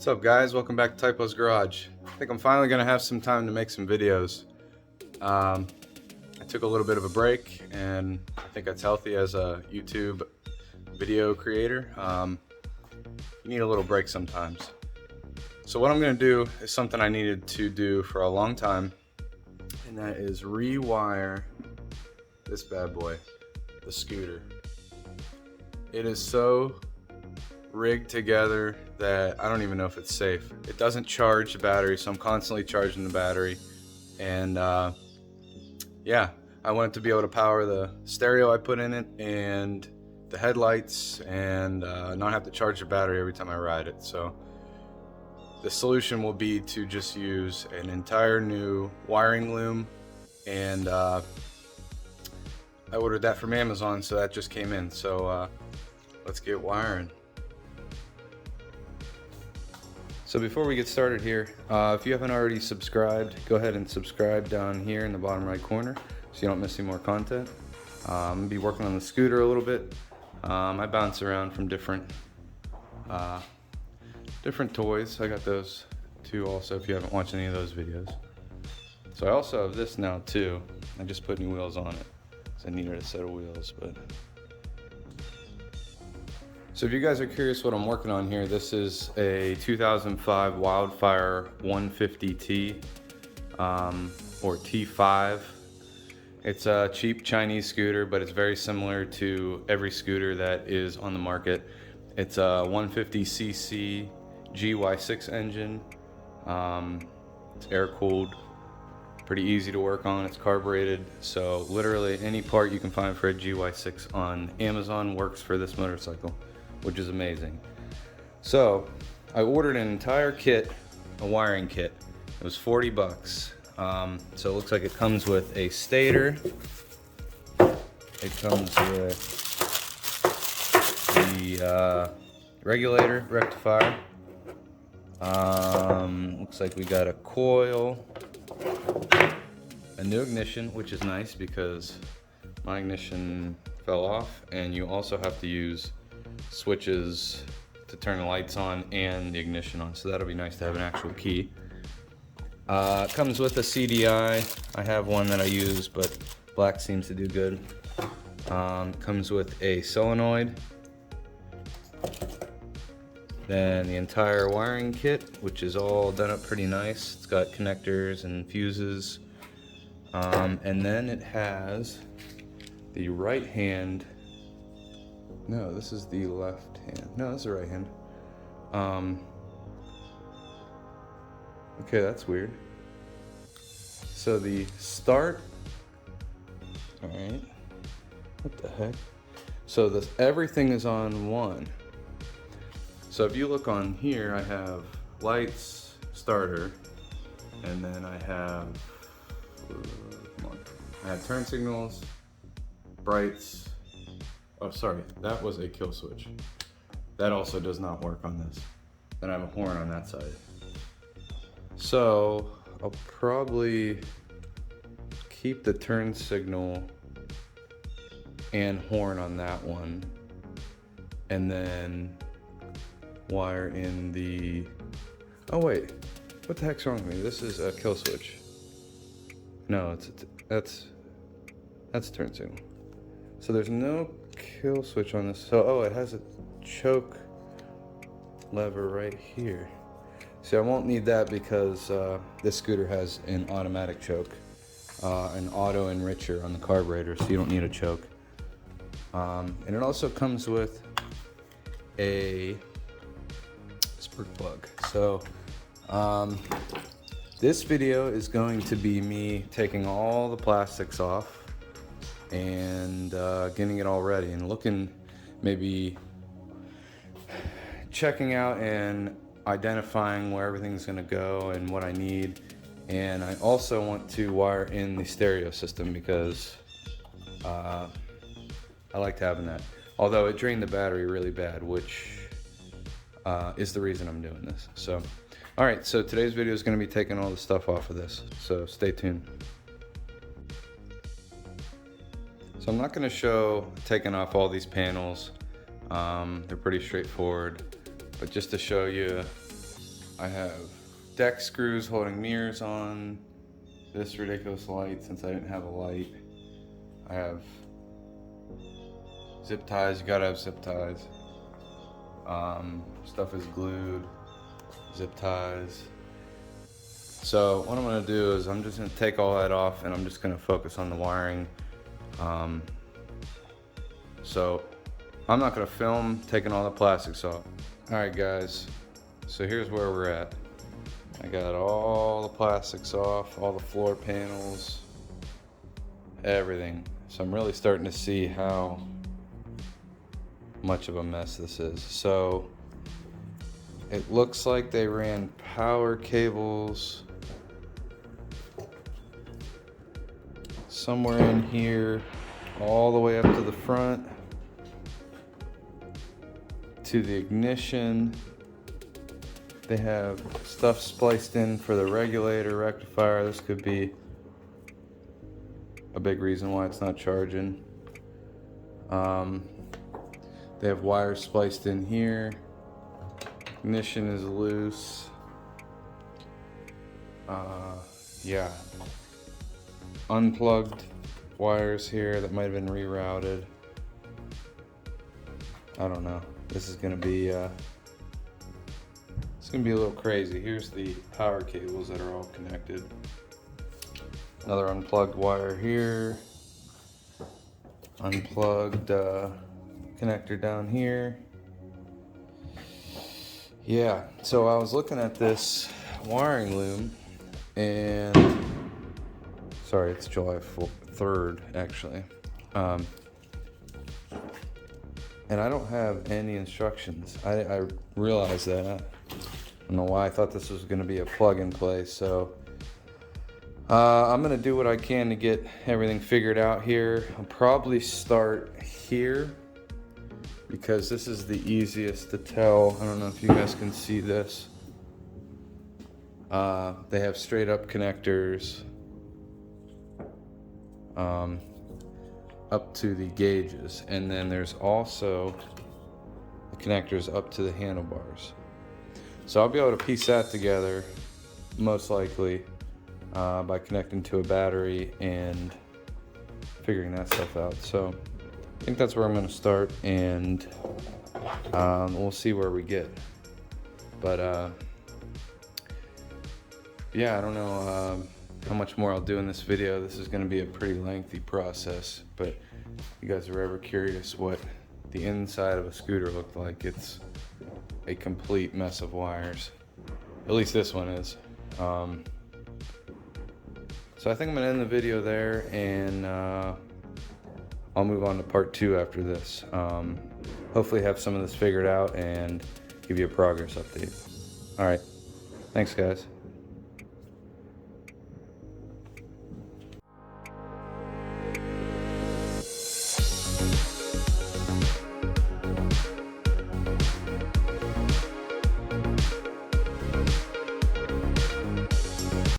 What's up, guys? Welcome back to Typo's Garage. I think I'm finally gonna have some time to make some videos. I took a little bit of a break, and I think that's healthy as a YouTube video creator. You need a little break sometimes. So what I'm gonna do is something I needed to do for a long time, and that is rewire this bad boy, the scooter. It is so rigged together that I don't even know if it's safe. It doesn't charge the battery, so I'm constantly charging the battery. And yeah, I want it to be able to power the stereo I put in it and the headlights, and not have to charge the battery every time I ride it. So the solution will be to just use an entire new wiring loom, and I ordered that from Amazon, so that just came in. So let's get wiring. So before we get started here, if you haven't already subscribed, go ahead and subscribe down here in the bottom right corner so you don't miss any more content. I'm gonna be working on the scooter a little bit. I bounce around from different toys. I got those too also, if you haven't watched any of those videos. So I also have this now too. I just put new wheels on it, so I needed a set of wheels. So if you guys are curious what I'm working on here, this is a 2005 Wildfire 150T, or T5. It's a cheap Chinese scooter, but it's very similar to every scooter that is on the market. It's a 150cc GY6 engine. It's air cooled, pretty easy to work on. It's carbureted, so literally any part you can find for a GY6 on Amazon works for this motorcycle, which is amazing. So I ordered an entire kit, a wiring kit. It was 40 bucks. So it looks like it comes with a stator. It comes with the regulator, rectifier. Looks like we got a coil, a new ignition, which is nice because my ignition fell off, and you also have to use switches to turn the lights on and the ignition on, so that'll be nice to have an actual key. Comes with a CDI. I have one that I use, but black seems to do good. Comes with a solenoid. Then the entire wiring kit, which is all done up pretty nice. It's got connectors and fuses. And then it has the right hand. No, this is the left hand. No, that's the right hand. Okay, that's weird. So the start. All right. What the heck? So this, everything is on one. So if you look on here, I have lights, starter, and then I have, I have turn signals, brights. Oh, sorry, that was a kill switch. That also does not work on this. Then I have a horn on that side. So I'll probably keep the turn signal and horn on that one, and then wire in the, oh wait, what the heck's wrong with me? This is a kill switch. No, that's turn signal. So there's no kill switch on this. So, oh, it has a choke lever right here. See, I won't need that because this scooter has an automatic choke, an auto enricher on the carburetor, so you don't need a choke. And it also comes with a spark plug. So this video is going to be me taking all the plastics off and getting it all ready and looking, maybe checking out and identifying where everything's gonna go and what I need. And I also want to wire in the stereo system because I liked having that. Although it drained the battery really bad, which is the reason I'm doing this. So, all right, so today's video is gonna be taking all the stuff off of this, so stay tuned. So I'm not gonna show taking off all these panels. They're pretty straightforward, but just to show you I have deck screws holding mirrors on, this ridiculous light since I didn't have a light. I have zip ties, you gotta have zip ties. Stuff is glued, zip ties. So what I'm gonna do is I'm just gonna take all that off and I'm just gonna focus on the wiring. So I'm not gonna film taking all the plastics off. All right guys, so here's where we're at. I got all the plastics off, all the floor panels, everything. So I'm really starting to see how much of a mess this is. So it looks like they ran power cables somewhere in here all the way up to the front to the ignition. They have stuff spliced in for the regulator, rectifier. This could be a big reason why it's not charging. They have wires spliced in here. Ignition is loose. Yeah. Unplugged wires here that might have been rerouted. I don't know. This is gonna be it's gonna be a little crazy. Here's the power cables that are all connected. Another unplugged wire here. Unplugged connector down here. Yeah, so I was looking at this wiring loom and sorry, it's July 3rd actually. And I don't have any instructions. I realized that. I don't know why I thought this was gonna be a plug and play. So I'm gonna do what I can to get everything figured out here. I'll probably start here because this is the easiest to tell. I don't know if you guys can see this. They have straight up connectors up to the gauges, and then there's also the connectors up to the handlebars. So I'll be able to piece that together most likely by connecting to a battery and figuring that stuff out. So I think that's where I'm going to start, and we'll see where we get. But yeah, I don't know how much more I'll do in this video. This is going to be a pretty lengthy process, but if you guys are ever curious what the inside of a scooter looked like, it's a complete mess of wires. At least this one is. So I think I'm going to end the video there, and I'll move on to part 2 after this. Hopefully have some of this figured out and give you a progress update. All right, thanks guys.